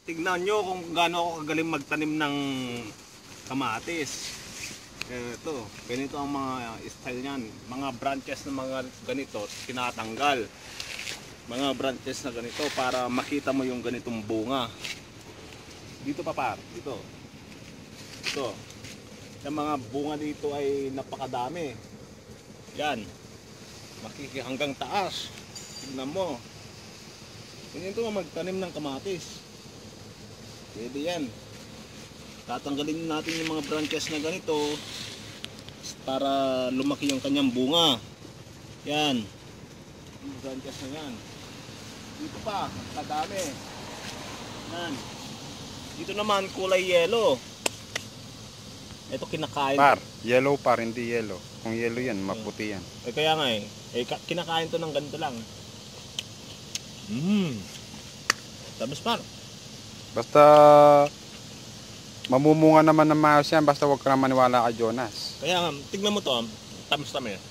Tignan nyo kung gaano ako kagaling magtanim ng kamatis. Ito, ganito ang mga style niyan. Mga branches na mga ganito, tinatanggal. Mga branches na ganito para makita mo yung ganitong bunga. Dito pa par, dito. Ito. Yung mga bunga dito ay napakadami. Yan. Hanggang taas. Tignan mo. Ganito magtanim ng kamatis. Pwede yan. Tatanggalin natin yung mga branches na ganito para lumaki yung kanyang bunga. Yan. Yung branches na yan. Dito pa, kadami. Yan. Dito naman kulay yellow. Ito kinakain. Par, yellow par, hindi yellow. Kung yellow yan, maputi yan. Kaya nga kinakain to ng ganito lang. Tapos par. Basta mamumunga naman ng maayos yan, basta huwag ka na maniwala kay Jonas. Kaya nga, tignan mo to, tamis-tamis.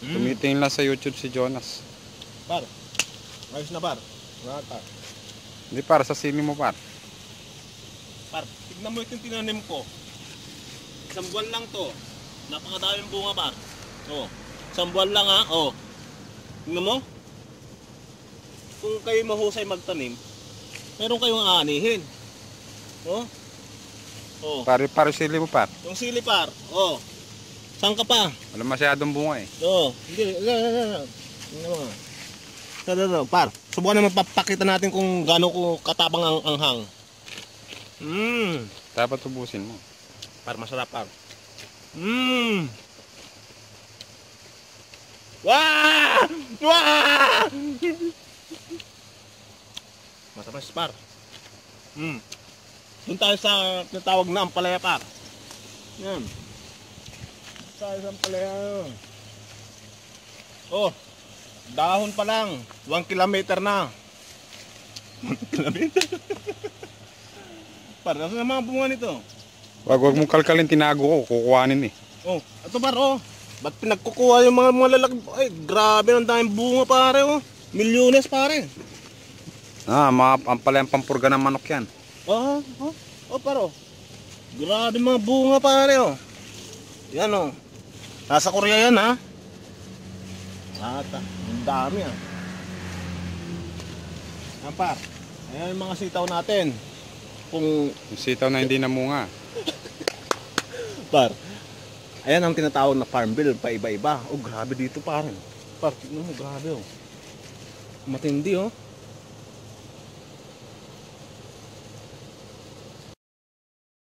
Tumitingin lang sa YouTube si Jonas. Par, ayos na par. Par. Hindi par, sa sini mo par. Par, tignan mo itong tinanim ko. Isang buwan lang to. Napakadaming bunga par. Oh, isang buwan lang ha. Oh. Tignan mo. Kung kayo mahusay magtanim, meron kayong aanihin. Oh. Oh. Pare sili mo par. Yung sili par. Oh. Saan ka pa? Wala masyadong bunga eh. Oo. Hindi. Tingnan mo. Par. Subukan naman papakita natin kung gaano ko katabang ang anghang. Dapat ubusin mo. Par, masarap par. Wah! Wah! Masarap par. Doon tayo sa tinatawag na ampalaya par. Yan. Tayo sa ampalaya. Oh. Dahon pa lang. 1 kilometer na. 1 kilometer? Par, nasa mga bunga nito? Wag mong kalkalin, tinago ko, kukuhanin eh. Oh, ito par oh. Ba't pinagkukuha yung mga lalaki? Ay, grabe, ang daming bunga pare oh. Milyones pare. Mga ampalayang pampurga ng manok yan. Oh paro. Grabe mga bunga pare oh. Yan oh. Nasa Korea yan ha. Ang dami ah. Yan par. Ayan yung mga sitaw natin. Kung Yung sitaw na hindi namunga. par. Ayan ang tinatawag na farm bill pa iba-iba. Oh grabe dito pare. Par, tignan mo grabe oh. Matindi oh.